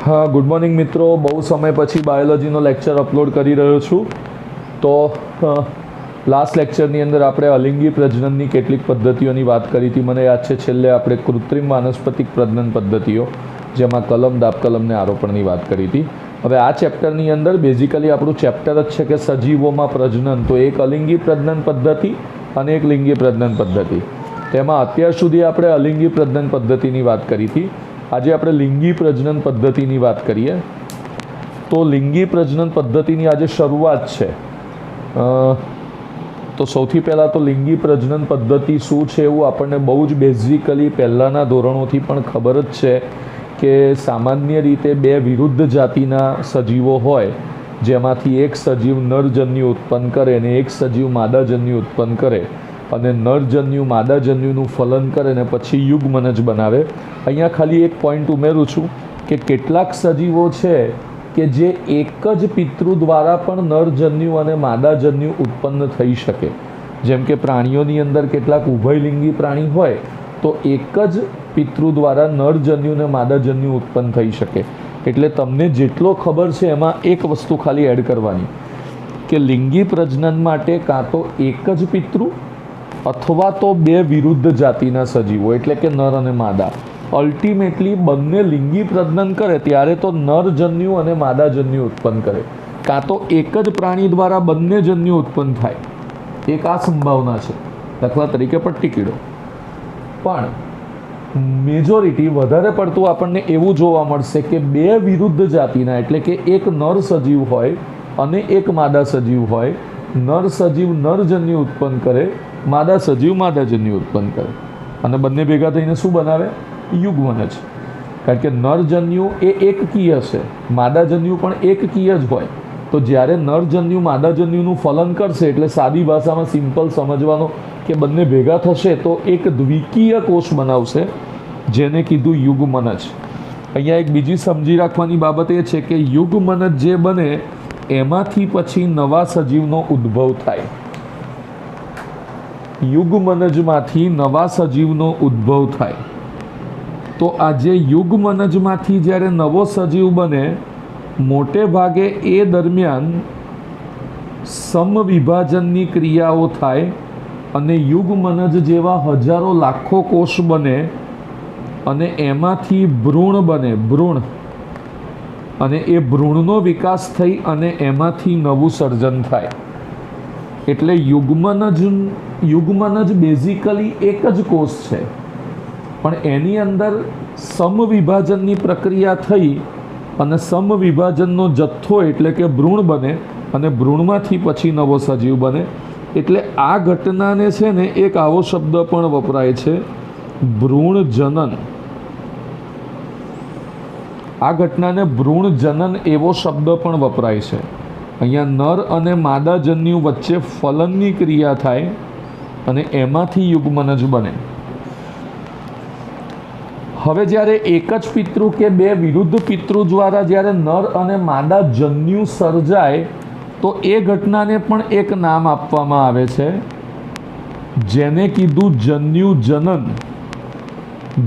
हाँ, good morning मित्रों। बहु समय पछी बायोलॉजीनो लेक्चर अपलोड करी रह्यो छुं। तो लास्ट लेक्चरनी अंदर આપણે અલિંગી પ્રજનનની કેટલીક પદ્ધતિઓની વાત કરી હતી। મને યાદ છે છેલ્લે આપણે કૃત્રિમ વાનસ્પતિક પ્રજનન પદ્ધતિઓ જેમાં કલમ દાબકલમને આરોપણની વાત કરી હતી। હવે આ ચેપ્ટરની અંદર બેઝિકલી આપણું ચેપ્ટર જ છે કે સજીવોમાં પ્રજનન। તો એક અલિંગી પ્રજનન પદ્ધતિ અને એક લિંગી પ્રજનન પદ્ધતિ। તેમાં અત્યાર સુધી આપણે અલિંગી પ્રજનન પદ્ધતિની વાત કરી હતી। આજે આપણે લિંગી પ્રજનન પદ્ધતિની વાત કરીએ। તો લિંગી પ્રજનન પદ્ધતિની આજે શરૂઆત છે। તો સૌથી પહેલાં તો લિંગી પ્રજનન પદ્ધતિ શું છે એવું આપણને બહુ જ બેઝિકલી પહેલાંના ધોરણોથી પણ ખબર જ છે કે સામાન્ય રીતે બે વિરુદ્ધ જાતિના સજીવો હોય જેમાંથી એક સજીવ નરજન્યુ ઉત્પન્ન કરે અને એક સજીવ માદાજન્યુ ઉત્પન્ન કરે અને નરજન્યુ માદાજન્યુનું ફલન કરે અને પછી યુગ્મનજ બનાવે। અહીંયા ખાલી એક પોઈન્ટ ઉમેરું છું કે કેટલાક સજીવો છે કે જે એક જ પિતૃ દ્વારા પણ નરજન્યુ અને માદાજન્યુ ઉત્પન્ન થઈ શકે। જેમ કે પ્રાણીઓની અંદર કેટલાક ઉભયલિંગી પ્રાણી હોય તો એક જ પિતૃ દ્વારા નરજન્યુ અને માદાજન્યુ ઉત્પન્ન થઈ શકે। એટલે તમને જેટલો ખબર છે એમાં એક વસ્તુ ખાલી એડ કરવાની કે લિંગી પ્રજનન માટે કાં તો એક જ પિતૃ અથવા તો બે વિરુદ્ધ જાતિના સજીવો એટલે કે નર અને માદા અલ્ટિમેટલી બંને લિંગી પ્રજનન કરે ત્યારે તો નરજન્યુ અને માદાજન્યુ ઉત્પન્ન કરે, કાં તો એક જ પ્રાણી દ્વારા બંને જન્યુ ઉત્પન્ન થાય। એક આ સંભાવના છે। દાખલા તરીકે પટ્ટીકીડો। પણ મેજોરિટી વધારે પડતું આપણને એવું જોવા મળશે કે બે વિરુદ્ધ જાતિના એટલે કે એક નર સજીવ હોય અને એક માદા સજીવ હોય। નર સજીવ નરજન્યુ ઉત્પન્ન કરે, માદા સજીવ માદાજન્યુ ઉત્પન્ન કરે અને બંને ભેગા થઈને શું બનાવે? યુગ્મનજ। કારણ કે નરજન્યુ એ એકકીય છે, માદાજન્યુ પણ એકકીય જ હોય। તો જ્યારે નરજન્યુ માદાજન્યુનું ફલન કરશે એટલે સાદી ભાષામાં સિમ્પલ સમજવાનો કે બંને ભેગા થશે તો એક દ્વિકીય કોષ બનાવશે જેને કીધું યુગ્મનજ। અહીંયા એક બીજી સમજી રાખવાની બાબત એ છે કે યુગ્મનજ જે બને એમાંથી પછી નવા સજીવનો ઉદ્ભવ થાય। યુગ્મનજમાંથી નવા સજીવનો ઉદ્ભવ થાય। તો આજે યુગ્મનજમાંથી જ્યારે નવો સજીવ બને મોટે ભાગે એ દરમિયાન સમવિભાજનની ક્રિયાઓ થાય અને યુગ્મનજ જેવા હજારો લાખો કોષ બને અને એમાંથી ભ્રૂણ બને, ભ્રૂણ, અને એ ભ્રૂણનો વિકાસ થઈ અને એમાંથી નવું સર્જન થાય। એટલે યુગ્મનજ બેઝિકલી એક જ કોષ છે પણ એની અંદર સમવિભાજનની પ્રક્રિયા થઈ અને સમવિભાજનનો જથ્થો એટલે કે ભ્રૂણ બને અને ભ્રૂણમાંથી પછી નવો સજીવ બને। એટલે આ ઘટનાને છે ને એક આવો શબ્દ પણ વપરાય છે ભ્રૂણ જનન। આ ઘટનાને ભ્રૂણ જનન એવો શબ્દ પણ વપરાય છે। અહીંયા નર અને માદાજન્યુ વચ્ચે ફલનની ક્રિયા થાય અને એમાંથી યુગ્મનજ બને। હવે જ્યારે એક જ પિતૃ કે બે વિરુદ્ધ પિતૃ દ્વારા જ્યારે નર અને માદા જન્યુ સર્જાય તો એ ઘટનાને પણ એક નામ આપવામાં આવે છે જેને કીધું જન્યુ જનન।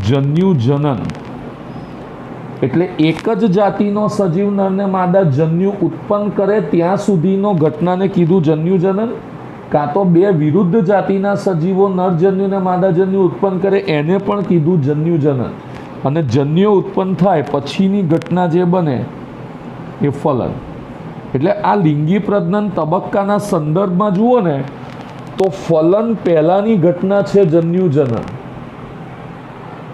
જન્યુ જનન એટલે એક જ જાતિનો સજીવ નરને માદા જન્યુ ઉત્પન્ન કરે ત્યાં સુધીનો ઘટનાને કીધું જન્યુ જનન, કાં તો બે વિરુદ્ધ જાતિના સજીવો નરજન્યુ અને માદાજન્યુ ઉત્પન્ન કરે એને પણ કીધું જન્યુ જનન। અને જન્યુ ઉત્પન્ન થાય પછીની ઘટના જે બને એ ફલન। એટલે આ લિંગી પ્રજનન તબક્કાના સંદર્ભમાં જુઓ ને તો ફલન પહેલાંની ઘટના છે જન્યુ જનન,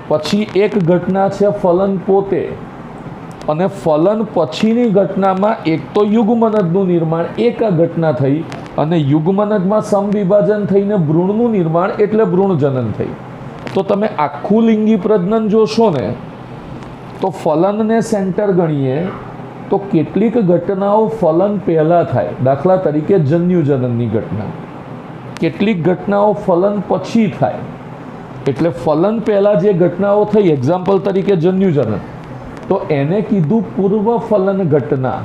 પછી એક ઘટના છે ફલન પોતે અને ફલન પછીની ઘટનામાં એક તો યુગ્મનજનું નિર્માણ એક આ ઘટના થઈ અને યુગ્મનજમાં સમવિભાજન થઈને ભ્રૂણનું નિર્માણ એટલે ભ્રૂણજનન થઈ। તો તમે આખું લિંગી પ્રજનન જોશો ને તો ફલનને સેન્ટર ગણીએ તો કેટલીક ઘટનાઓ ફલન પહેલાં થાય। દાખલા તરીકે જન્યુજનનની ઘટના, કેટલીક ઘટનાઓ ફલન પછી થાય। એટલે ફલન પહેલાં જે ઘટનાઓ થઈ એક્ઝામ્પલ તરીકે જન્યુજનન તો એને કીધું પૂર્વ ફલન ઘટના।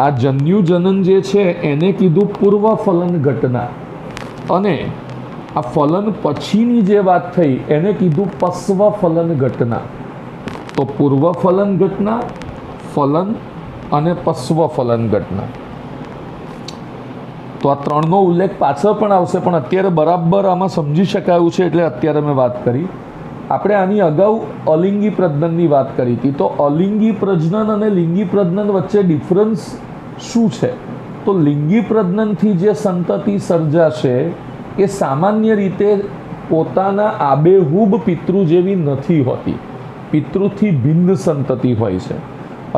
આ જન્યુજનન જે છે એને કીધું પૂર્વ ફલન ઘટના અને આ ફલન પછીની જે વાત થઈ એને કીધું પશ્વ ફલન ઘટના। તો પૂર્વ ફલન ઘટના, ફલન અને પશ્વ ફલન ઘટના. તો આ ત્રણનો ઉલ્લેખ પાછળ પણ આવશે, પણ અત્યારે બરાબર આમાં સમજી શકાયું છે એટલે અત્યારે મેં વાત કરી. આપણે આની અગાઉ અલિંગી પ્રજનનની વાત કરી હતી. તો અલિંગી પ્રજનન અને લિંગી પ્રજનન વચ્ચે ડિફરન્સ શું છે? તો લિંગી પ્રજનનથી જે સંતતિ સર્જાશે એ સામાન્ય રીતે પોતાના આબેહૂબ પિતૃ જેવી નથી હોતી, પિતૃથી ભિન્ન સંતતિ હોય છે.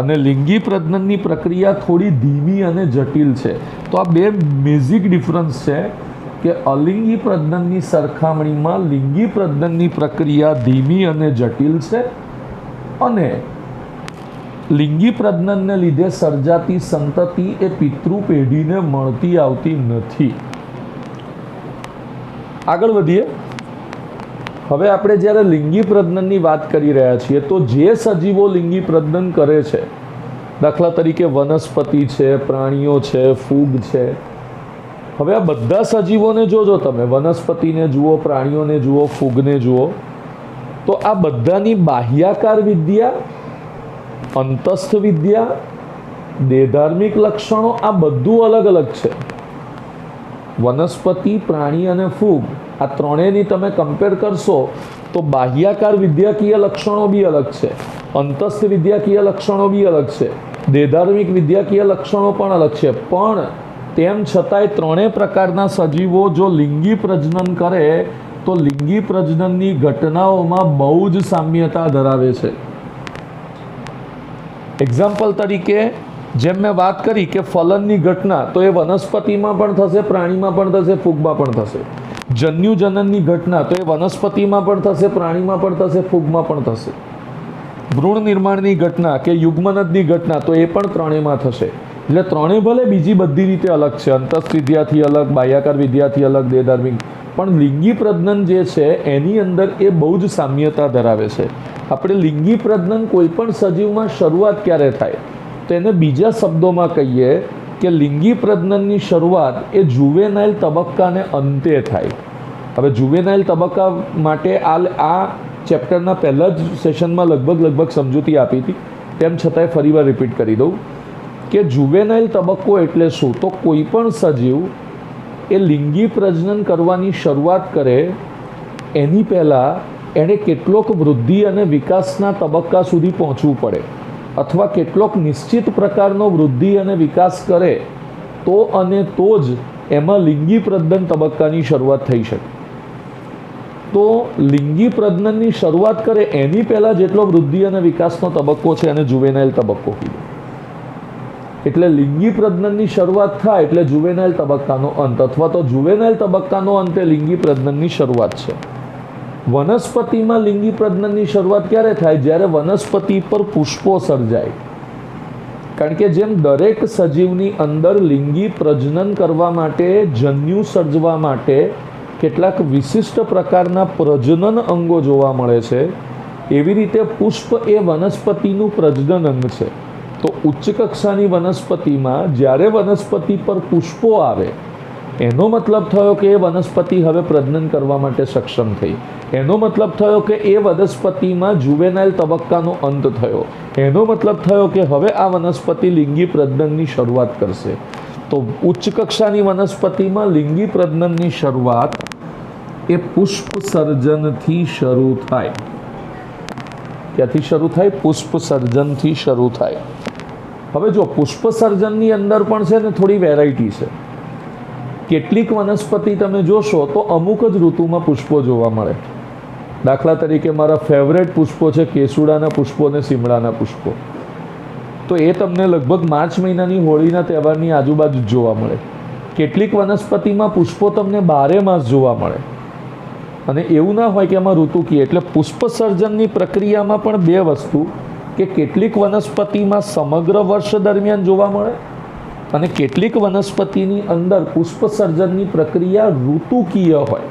અને લિંગી પ્રજનનની પ્રક્રિયા થોડી ધીમી અને જટિલ છે. તો આ બે બેઝિક ડિફરન્સ છે કે અલિંગી પ્રજનનની સરખામણીમાં લિંગી પ્રજનનની પ્રક્રિયા ધીમી અને જટિલ છે, અને લિંગી પ્રજનનને લીધે સર્જાતી સંતતિ એ પિતૃ પેઢીને મળતી આવતી નથી. આગળ વધીએ. હવે આપણે જ્યારે લિંગી પ્રજનનની વાત કરી રહ્યા છીએ તો જે સજીવો લિંગી પ્રજનન કરે છે, દાખલા તરીકે વનસ્પતિ છે, પ્રાણીઓ છે, ફૂગ છે. હવે આ બધા સજીવોને જોજો તમે, વનસ્પતિને જુઓ, પ્રાણીઓને જુઓ, ફૂગને જુઓ, તો આ બધાની બાહ્યાકાર વિદ્યા, અંતસ્થ વિદ્યા, દેહધાર્મિક લક્ષણો આ બધું અલગ અલગ છે. વનસ્પતિ, પ્રાણી અને ફૂગ આ ત્રણેયની તમે કમ્પેર કરશો તો બાહ્યાકાર વિદ્યાકીય લક્ષણો બી અલગ છે, અંતસ્થ વિદ્યાકીય લક્ષણો બી અલગ છે, દેહધાર્મિક વિદ્યાકીય લક્ષણો પણ અલગ છે. પણ તેમ છતાંય ત્રણેય પ્રકારના સજીવો જો લિંગી પ્રજનન કરે તો લિંગી પ્રજનનની ઘટનાઓમાં બહુ જ સામ્યતા ધરાવે છે. એક્ઝામ્પલ તરીકે જેમ મેં વાત કરી કે ફલનની ઘટના, તો એ વનસ્પતિમાં પણ થશે, પ્રાણીમાં પણ થશે, ફૂગમાં પણ થશે. જન્યુજનનની ઘટના, તો એ વનસ્પતિમાં પણ થશે, પ્રાણીમાં પણ થશે, ફૂગમાં પણ થશે. ભ્રૂણ નિર્માણની ઘટના કે યુગ્મનદની ઘટના, તો એ પણ ત્રણેયમાં થશે. એટલે ત્રણેય ભલે બીજી બધી રીતે અલગ છે, અંતસ્થ વિદ્યાથી અલગ, બાહ્યાકાર વિદ્યાથી અલગ, દેહધાર્મિક, પણ લિંગી પ્રજનન જે છે એની અંદર એ બહુ જ સામ્યતા ધરાવે છે. આપણે લિંગી પ્રજનન કોઈ પણ સજીવમાં શરૂઆત ક્યારે થાય તો એને બીજા શબ્દોમાં કહીએ કે લિંગી પ્રજનનની શરૂઆત એ જુવેનાઇલ તબક્કાને અંતે થાય. હવે જુવેનાઇલ તબક્કા માટે આ ચેપ્ટરના પહેલા જ સેશનમાં લગભગ સમજૂતી આપી હતી, તેમ છતાંય ફરીવાર રિપીટ કરી દઉં કે જુવેનાઇલ તબક્કો એટલે શું? તો કોઈ પણ સજીવ એ લિંગી પ્રજનન કરવાની શરૂઆત કરે એની પહેલાં એણે કેટલોક વૃદ્ધિ અને વિકાસના તબક્કા સુધી પહોંચવું પડે, અથવા કેટલોક નિશ્ચિત પ્રકારનો વૃદ્ધિ અને વિકાસ કરે તો અને તો જ એમાં લિંગી પ્રજનન તબક્કાની શરૂઆત થઈ શકે. તો લિંગી પ્રજનનની શરૂઆત કરે એની પહેલાં જેટલો વૃદ્ધિ અને વિકાસનો તબક્કો છે એને જુવેનાઇલ તબક્કો કીધો. એટલે લિંગી પ્રજનનની શરૂઆત થાય એટલે જુવેનાઇલ તબક્કાનો અંત, અથવા તો જુવેનાઇલ તબક્કાનો અંત એ લિંગી પ્રજનનની શરૂઆત છે. વનસ્પતિમાં લિંગી પ્રજનનની શરૂઆત ક્યારે થાય? જ્યારે વનસ્પતિ પર પુષ્પો સર્જાય. કારણ કે જેમ દરેક સજીવની અંદર લિંગી પ્રજનન કરવા માટે, જન્યુ સર્જવા માટે કેટલાક વિશિષ્ટ પ્રકારના પ્રજનન અંગો જોવા મળે છે, એવી રીતે પુષ્પ એ વનસ્પતિનું પ્રજનન અંગ છે. તો ઉચ્ચ કક્ષાની વનસ્પતિમાં જ્યારે વનસ્પતિ પર પુષ્પો આવે એનો મતલબ થયો કે એ વનસ્પતિ હવે પ્રજનન કરવા માટે સક્ષમ થઈ. એનો મતલબ થયો કે એ વનસ્પતિમાં જુવેનાઇલ તબક્કાનો અંત થયો. એનો મતલબ થયો કે હવે આ વનસ્પતિ લિંગી પ્રજનનની શરૂઆત કરશે. તો ઉચ્ચ કક્ષાની વનસ્પતિમાં લિંગી પ્રજનનની શરૂઆત એ પુષ્પ સર્જનથી શરૂ થાય. ક્યાંથી શરૂ થાય? પુષ્પ સર્જનથી શરૂ થાય. હવે જો પુષ્પ સર્જનની અંદર પણ છે ને થોડી વેરાયટી છે. કેટલીક વનસ્પતિ તમે જોશો તો અમુક જ ઋતુમાં પુષ્પો જોવા મળે. દાખલા તરીકે મારા ફેવરેટ પુષ્પો છે કેસુડાના પુષ્પો અને સીમડાના પુષ્પો. તો એ તમને લગભગ માર્ચ મહિનાની હોળીના તહેવારની આજુબાજુ જ જોવા મળે. કેટલીક વનસ્પતિમાં પુષ્પો તમને 12 માસ જોવા મળે. અને એવું ના હોય કે એમાં ઋતુકીય. એટલે પુષ્પ સર્જનની પ્રક્રિયામાં પણ બે વસ્તુ, કે કેટલીક વનસ્પતિમાં સમગ્ર વર્ષ દરમિયાન જોવા મળે અને કેટલીક વનસ્પતિની અંદર પુષ્પ સર્જનની પ્રક્રિયા ઋતુકીય હોય.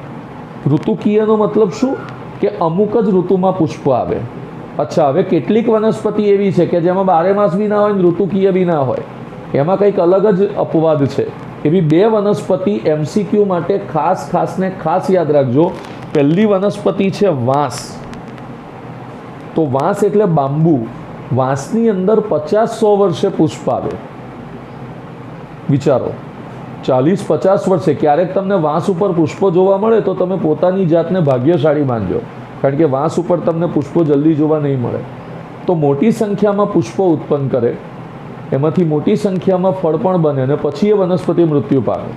ઋતુકીયનો મતલબ શું? કે અમુક જ ઋતુમાં પુષ્પ આવે. અચ્છા, હવે કેટલીક વનસ્પતિ એવી છે કે જેમાં 12 માસ બી ના હોય ને ઋતુકીય બી ના હોય, એમાં કંઈક અલગ જ અપવાદ છે. એવી બે વનસ્પતિ MCQ માટે ખાસ યાદ રાખજો. પહેલી વનસ્પતિ છે વાંસ. તો વાંસ એટલે બાંબુ. વાંસની અંદર 50-100 વર્ષે પુષ્પ આવે. વિચારો, 40-50 વર્ષે ક્યારેક તમને વાંસ ઉપર પુષ્પો જોવા મળે તો તમે પોતાની જાતને ભાગ્યશાળી માનજો, કારણ કે વાંસ ઉપર તમને પુષ્પો જલ્દી જોવા નહીં મળે. તો મોટી સંખ્યામાં પુષ્પો ઉત્પન્ન કરે, એમાંથી મોટી સંખ્યામાં ફળ પણ બને અને પછી એ વનસ્પતિ મૃત્યુ પામે.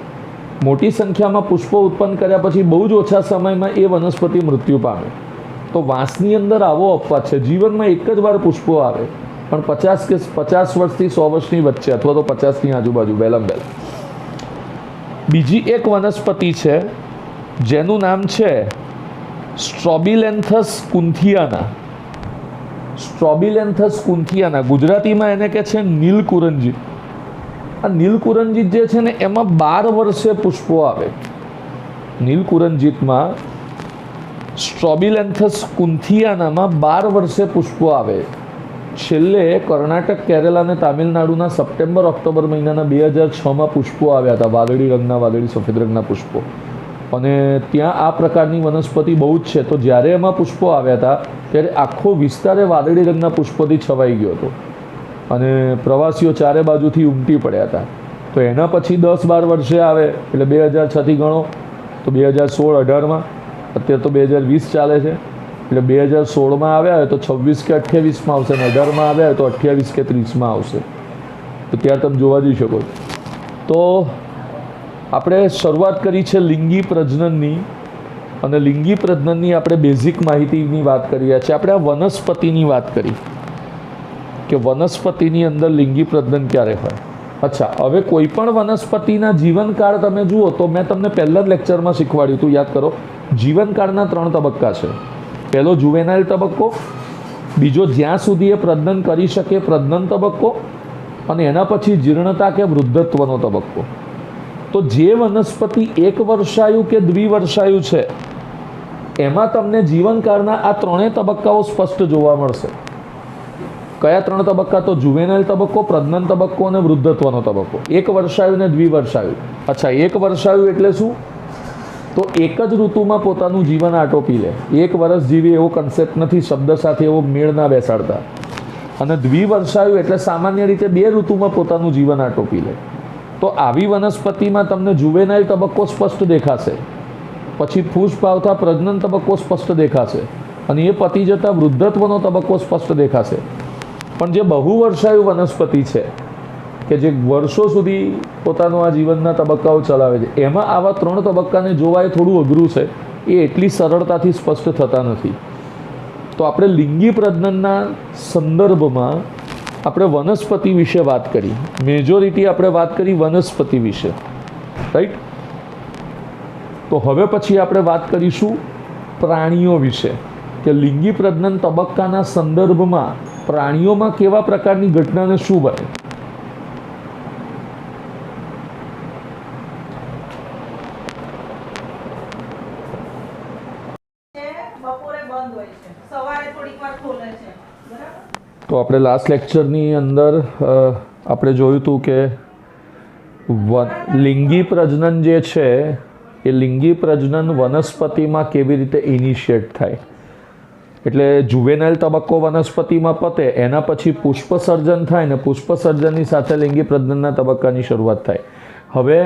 મોટી સંખ્યામાં પુષ્પો ઉત્પન્ન કર્યા પછી બહુ જ ઓછા સમયમાં એ વનસ્પતિ મૃત્યુ પામે. તો વાંસની અંદર આવો અપવાદ છે. જીવનમાં એક જ વાર પુષ્પો આવે, પણ 50 વર્ષથી 100 વર્ષની વચ્ચે અથવા તો 50ની આજુબાજુ વહેલામાં વહેલા. બીજી એક વનસ્પતિ છે જેનું નામ છે સ્ટ્રોબિલેન્થસ કુન્થિયાના. સ્ટ્રોબિલેન્થસ કુન્થિયાના, ગુજરાતીમાં એને કહે છે નીલકુરંજીત. આ નીલકુરંજીત જે છે ને એમાં 12 વર્ષે પુષ્પો આવે. નીલકુરંજીતમાં સ્ટ્રોબિલેન્થસ કુન્થિયાનામાં 12 વર્ષે પુષ્પો આવે. છેલ્લે કર્ણાટક, કેરળ અને તામિલનાડુના સપ્ટેમ્બર-ઓક્ટોબર મહિનાના 2006માં પુષ્પો આવ્યા હતા, વાદળી રંગના, વાદળી સફેદ રંગના પુષ્પો. અને ત્યાં આ પ્રકારની વનસ્પતિ બહુ જ છે. તો જ્યારે એમાં પુષ્પો આવ્યા હતા ત્યારે આખો વિસ્તાર વાદળી રંગના પુષ્પોથી છવાઈ ગયો હતો અને પ્રવાસીઓ ચારે બાજુથી ઉમટી પડ્યા હતા. તો એના પછી 10-12 વર્ષે આવે એટલે 2006થી ગણો તો 2016-18માં, અત્યારે તો 2020 ચાલે છે એટલે 2016માં આવ્યા હોય તો 26 કે 28માં આવશે, અને 18માં આવ્યા હોય તો 28 કે 30માં આવશે. તો ત્યાં તમે જોવા જઈ શકો. તો આપણે શરૂઆત કરી છે લિંગી પ્રજનનની, અને લિંગી પ્રજનનની આપણે બેઝિક માહિતીની વાત કરી રહ્યા છીએ. આપણે આ વનસ્પતિની વાત કરી કે વનસ્પતિની અંદર લિંગી પ્રજનન ક્યારે હોય. અચ્છા, હવે કોઈ પણ વનસ્પતિના જીવનકાળ તમે જુઓ તો મેં તમને પહેલા જ લેક્ચરમાં શીખવાડ્યું હતું, યાદ કરો. જીવનકાળના 3 તબક્કા છે. પહેલો જુવેનાઇલ તબક્કો, બીજો જ્યાં સુધી એ પ્રજનન કરી શકે પ્રજનન તબક્કો, અને એના પછી જીર્ણતા કે વૃદ્ધત્વનો તબક્કો. તો જે વનસ્પતિ 1 વર્ષાયુ કે દ્વિવર્ષાયુ છે એમાં તમને જીવનકાળના આ 3 તબક્કાઓ સ્પષ્ટ જોવા મળશે. કયા 3 તબક્કા? તો જુવેનાઇલ તબક્કો, પ્રજનન તબક્કો અને વૃદ્ધત્વનો તબક્કો. 1 વર્ષાયુ ને દ્વિવર્ષાયુ. અચ્છા, 1 વર્ષાયુ એટલે શું? તો એક જ ઋતુમાં પોતાનું જીવન આટોપી લે. 1 વર્ષ જીવે એવો કન્સેપ્ટ નથી, શબ્દ સાથે એવો મેળ ના બેસાડતા. અને દ્વિવર્ષાયુ એટલે સામાન્ય રીતે 2 ઋતુમાં પોતાનું જીવન આટોપી લે. તો આવી વનસ્પતિમાં તમને જુવેનાઇલ તબક્કો સ્પષ્ટ દેખાશે, પછી પુષ્પ આવતા પ્રજનન તબક્કો સ્પષ્ટ દેખાશે, અને એ પતી જતાં વૃદ્ધત્વનો તબક્કો સ્પષ્ટ દેખાશે. પણ જે બહુવર્ષાયુ વનસ્પતિ છે કે જે વર્ષો સુધી પોતાનો આ જીવનના તબક્કાઓ ચલાવે છે, એમાં આવા 3 તબક્કાને જોવા એ થોડું અઘરું છે. એ એટલી સરળતાથી સ્પષ્ટ થતા નથી. તો આપણે લિંગી પ્રજનનના સંદર્ભમાં આપણે વનસ્પતિ વિશે વાત કરી. મેજોરિટી આપણે વાત કરી વનસ્પતિ વિશે, રાઈટ. તો હવે પછી આપણે વાત કરીશું પ્રાણીઓ વિશે, કે લિંગી પ્રજનન તબક્કાના સંદર્ભમાં પ્રાણીઓમાં કેવા પ્રકારની ઘટનાને શું બને. તો આપણે લાસ્ટ લેક્ચરની અંદર આપણે જોયું હતું કે લિંગી પ્રજનન જે છે એ લિંગી પ્રજનન વનસ્પતિમાં કેવી રીતે ઇનિશિએટ થાય. એટલે જુવેનાઇલ તબક્કો વનસ્પતિમાં પતે, એના પછી પુષ્પસર્જન થાય ને પુષ્પસર્જનની સાથે લિંગી પ્રજનનના તબક્કાની શરૂઆત થાય. હવે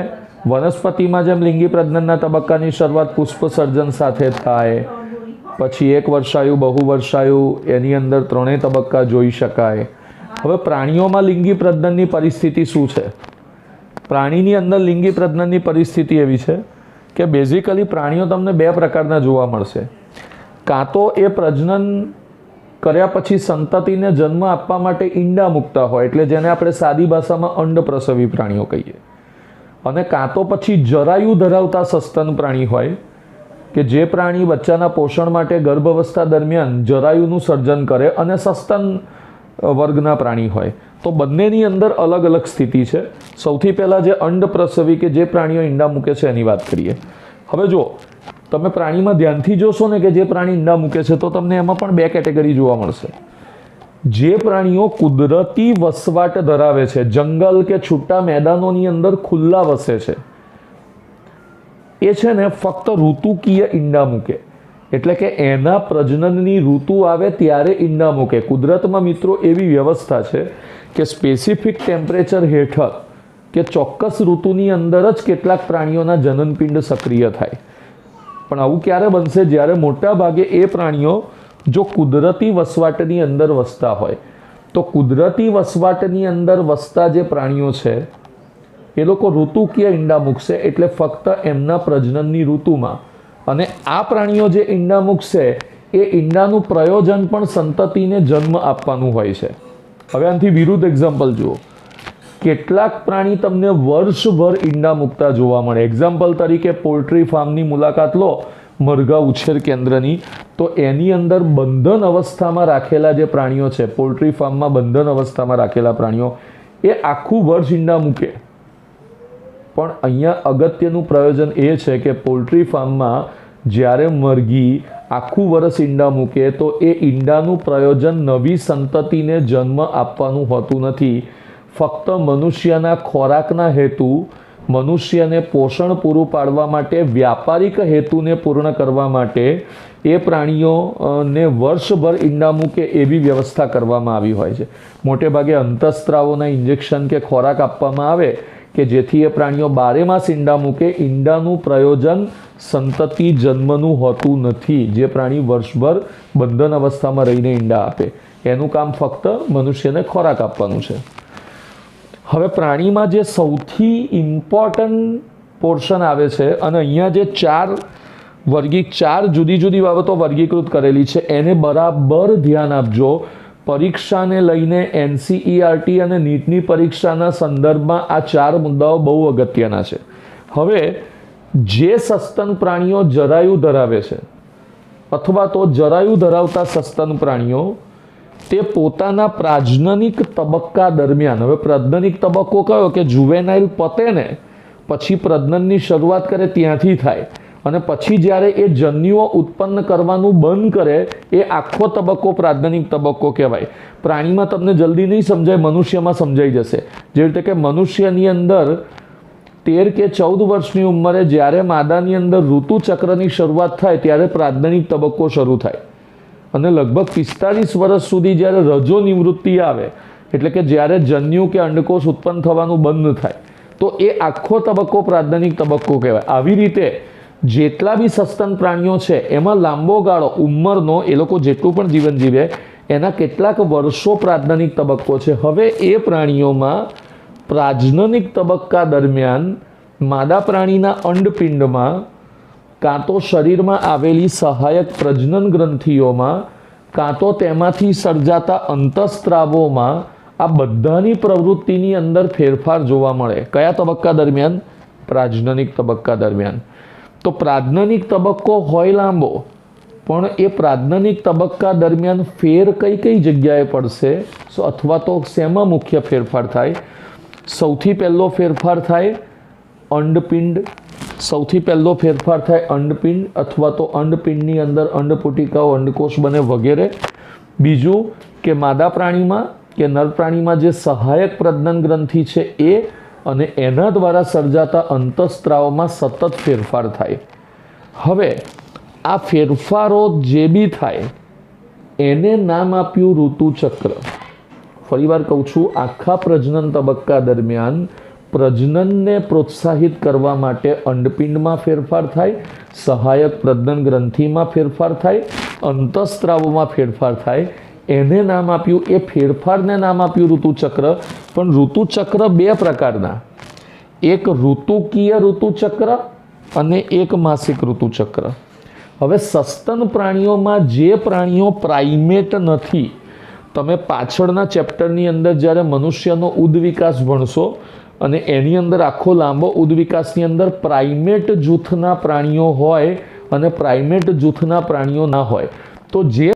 વનસ્પતિમાં જેમ લિંગી પ્રજનનના તબક્કાની શરૂઆત પુષ્પસર્જન સાથે થાય, પછી 1 વર્ષાયુ, બહુવર્ષાયુ, એની અંદર 3 તબક્કા જોઈ શકાય. હવે પ્રાણીઓમાં લિંગી પ્રજનનની પરિસ્થિતિ શું છે? પ્રાણીની અંદર લિંગી પ્રજનનની પરિસ્થિતિ એવી છે કે બેઝિકલી પ્રાણીઓ તમને 2 પ્રકારના જોવા મળશે. કાં તો એ પ્રજનન કર્યા પછી સંતતિને જન્મ આપવા માટે ઈંડા મૂકતા હોય, એટલે જેને આપણે સાદી ભાષામાં અંડપ્રસવી પ્રાણીઓ કહીએ, અને કાં તો પછી જરાયુ ધરાવતા સસ્તન પ્રાણી હોય કે જે પ્રાણી બચ્ચાના પોષણ માટે ગર્ભાવસ્થા દરમિયાન જરાયુનું સર્જન કરે અને સસ્તન વર્ગના પ્રાણી હોય. તો બંનેની અંદર અલગ અલગ સ્થિતિ છે. સૌથી પહેલાં જે અંડપ્રસવી કે જે પ્રાણીઓ ઈંડા મૂકે છે એની વાત કરીએ. હવે જો તમે પ્રાણીમાં ધ્યાનથી જોશો ને કે જે પ્રાણી ઈંડા મૂકે છે તો તમને એમાં પણ 2 કેટેગરી જોવા મળશે. જે પ્રાણીઓ કુદરતી વસવાટ ધરાવે છે, જંગલ કે છૂટા મેદાનોની અંદર ખુલ્લા વસે છે, એ છે ને ફક્ત ઋતુકીય ઈંડા મૂકે. એટલે કે એના પ્રજનનની ઋતુ આવે ત્યારે ઈંડા મૂકે. કુદરતમાં મિત્રો એવી વ્યવસ્થા છે કે સ્પેસિફિક ટેમ્પરેચર હેઠળ કે ચોક્કસ ઋતુની અંદર જ કેટલાક પ્રાણીઓના જનનપિંડ સક્રિય થાય. પણ આવું ક્યારે બનશે? જ્યારે મોટા ભાગે એ પ્રાણીઓ જો કુદરતી વસવાટની અંદર વસતા હોય. તો કુદરતી વસવાટની અંદર વસતા જે પ્રાણીઓ છે એ લોકો ઋતુકીય ઈંડા મૂકશે, એટલે ફક્ત એમના પ્રજનનની ઋતુમાં. અને આ પ્રાણીઓ જે ઈંડા મૂકશે એ ઈંડાનું પ્રયોજન પણ સંતતિને જન્મ આપવાનું હોય છે. હવે આનાથી વિરુદ્ધ એક્ઝામ્પલ જુઓ. કેટલાક પ્રાણી તમને વર્ષભર ઈંડા મૂકતા જોવા મળે. એક્ઝામ્પલ તરીકે પોલ્ટ્રી ફાર્મની મુલાકાત લો, મરઘા ઉછેર કેન્દ્રની, તો એની અંદર બંધન અવસ્થામાં રાખેલા જે પ્રાણીઓ છે, પોલ્ટ્રી ફાર્મમાં બંધન અવસ્થામાં રાખેલા પ્રાણીઓ, એ આખું વર્ષ ઈંડા મૂકે. પણ અહીંયા અગત્યનું પ્રયોજન એ છે કે પોલ્ટ્રી ફાર્મમાં જ્યારે મરઘી આખું વર્ષ ઈંડા મૂકે તો એ ઈંડાનું પ્રયોજન નવી સંતતિને જન્મ આપવાનું હોતું નથી. ફક્ત મનુષ્યના ખોરાકના હેતુ, મનુષ્યને પોષણ પૂરું પાડવા માટે, વ્યાપારિક હેતુને પૂર્ણ કરવા માટે એ પ્રાણીઓને વર્ષભર ઈંડા મૂકે એવી વ્યવસ્થા કરવામાં આવી હોય છે. મોટે ભાગે અંતઃસ્ત્રાવોના ઇન્જેક્શન કે ખોરાક આપવામાં આવે કે જેથી એ પ્રાણીઓ 12 માસ ઈંડા મૂકે. ઈંડાનું પ્રયોજન સંતતિ જન્મનું હોતું નથી. જે પ્રાણી વર્ષભર બંધન અવસ્થામાં રહીને ઈંડા આપે એનું કામ ફક્ત મનુષ્યને ખોરાક આપવાનું છે. હવે પ્રાણીમાં જે સૌથી ઇમ્પોર્ટન્ટ પોર્શન આવે છે, અને અહીંયા જે ચાર જુદી જુદી બાબતો વર્ગીકૃત કરેલી છે એને બરાબર ધ્યાન આપજો. પરીક્ષાને લઈને NCERT અને નીટની પરીક્ષાના સંદર્ભમાં આ 4 મુદ્દાઓ બહુ અગત્યના છે. હવે જે સસ્તન પ્રાણીઓ જરાયુ ધરાવે છે અથવા તો જરાયુ ધરાવતા સસ્તન પ્રાણીઓ તે પોતાના પ્રાજનનિક તબક્કા દરમિયાન, હવે પ્રજનનિક તબક્કો કયો કે જુવેનાઇલ પતે ને પછી પ્રજનનની શરૂઆત કરે ત્યાંથી થાય, અને પછી જ્યારે એ જન્યુઓ ઉત્પન્ન કરવાનું બંધ કરે એ આખો તબક્કો પ્રાજનનિક તબક્કો કહેવાય. પ્રાણીમાં તમને જલ્દી નહીં સમજાય, મનુષ્યમાં સમજાઈ જશે. જે રીતે કે મનુષ્યની અંદર 13 કે 14 વર્ષની ઉંમરે જ્યારે માદાની અંદર ઋતુચક્રની શરૂઆત થાય ત્યારે પ્રાજનનિક તબક્કો શરૂ થાય, અને લગભગ 45 વર્ષ સુધી જ્યારે રજો નિવૃત્તિ આવે, એટલે કે જ્યારે જન્યુ કે અંડકોષ ઉત્પન્ન થવાનું બંધ થાય, તો એ આખો તબક્કો પ્રાજનનિક તબક્કો કહેવાય. આવી રીતે જેટલા બી સસ્તન પ્રાણીઓ છે એમાં લાંબો ગાળો ઉંમરનો, એ લોકો જેટલું પણ જીવન જીવે એના કેટલાક વર્ષો પ્રાજનનિક તબક્કો છે. હવે એ પ્રાણીઓમાં પ્રાજનનિક તબક્કા દરમિયાન માદા પ્રાણીના અંડપિંડમાં કાં તો શરીરમાં આવેલી સહાયક પ્રજનન ગ્રંથિઓમાં કાં તો તેમાંથી સર્જાતા અંતઃસ્ત્રાવોમાં આ બધાની પ્રવૃત્તિની અંદર ફેરફાર જોવા મળે. કયા તબક્કા દરમિયાન? પ્રાજનનિક તબક્કા દરમિયાન. તો પ્રાજનનિક તબક્કો હોય લાંબો, પણ એ પ્રાજનનિક તબક્કા દરમિયાન ફેર કઈ કઈ જગ્યાએ પડશે અથવા તો શેમાં મુખ્ય ફેરફાર થાય? સૌથી પહેલો ફેરફાર થાય અંડપિંડ. સૌથી પહેલો ફેરફાર થાય અંડપિંડ, અથવા તો અંડપિંડની અંદર અંડપુટિકાઓ, અંડકોષ બને વગેરે. બીજું કે માદા પ્રાણીમાં કે નર પ્રાણીમાં જે સહાયક પ્રજનન ગ્રંથિ છે એ, અને એના દ્વારા સર્જાતા અંતઃસ્ત્રાવમાં સતત ફેરફાર થાય. હવે આ ફેરફારો જે બી થાય એને નામ આપ્યું ઋતુચક્ર. ફરીવાર કહું છું, આખા પ્રજનન તબક્કા દરમિયાન પ્રજનનને પ્રોત્સાહિત કરવા માટે અંડપિંડમાં ફેરફાર થાય, સહાયક પ્રજનન ગ્રંથિમાં ફેરફાર થાય, અંતઃસ્ત્રાવોમાં ફેરફાર થાય. એને નામ આપ્યું, એ ફેરફારને નામ આપ્યું ઋતુચક્ર. પણ ઋતુચક્ર 2 પ્રકારના, એક ઋતુકીય ઋતુચક્ર અને એક માસિક ઋતુચક્ર. હવે સસ્તન પ્રાણીઓમાં જે પ્રાણીઓ પ્રાઇમેટ નથી, તમે પાછળના ચેપ્ટરની અંદર જ્યારે મનુષ્યનો ઉદ્વિકાસ ભણશો અને એની અંદર આખો લાંબો ઉદ્વિકાસની અંદર પ્રાઇમેટ જૂથના પ્રાણીઓ હોય અને પ્રાઇમેટ જૂથના પ્રાણીઓ ના હોય, તો જે